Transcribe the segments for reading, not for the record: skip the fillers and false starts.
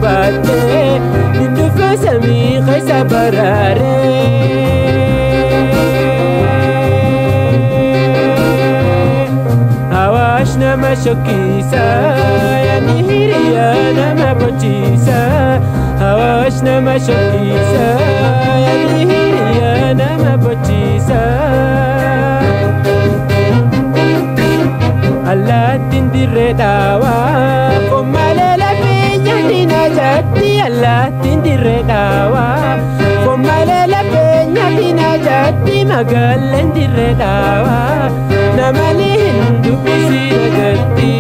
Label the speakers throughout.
Speaker 1: baate nindufa samii keessa baraare Awaash nama shokkisa yaani hiriyaa nama bochiisa Awaash nama shokkisa yaani hiriyaa nama bochiisa Allaattiin dirree dhaawaa Fommaalee lafee nyaatti na jaatti Allaattiin dirree dhaawaa Fommaalee lafee nyaatti na jaatti Magaaleen dirree dhaawaa Namani hin dubbisi nagatti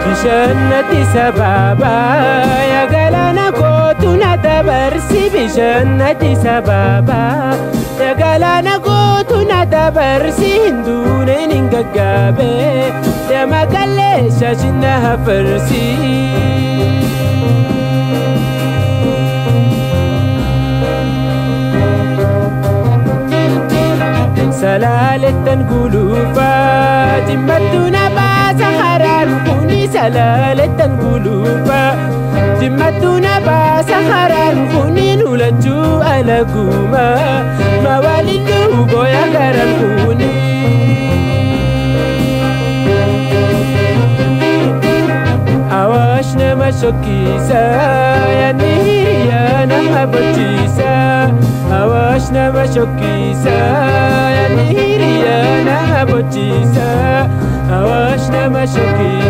Speaker 1: Bishannati sababa ya galana kootu na dabarsi Bishannati sababa ya galana kootu na dabarsi Hinduuneen hin gaggaabe ya magalee shaashina hafarsi Salaaleettan guluufaa Jimmattu na baasa haraan kuni Salaaleettan guluufaa Jimmattu na baasa haraan kuni Nulachuu alaguuma Mawaaliluu booya garan kuni Awaash nama shokkisa yaani hiriyaa nama bochiisa Awaash nama shokkisa yaani hiriyaa nama bochiisa Awaash nama shokkisa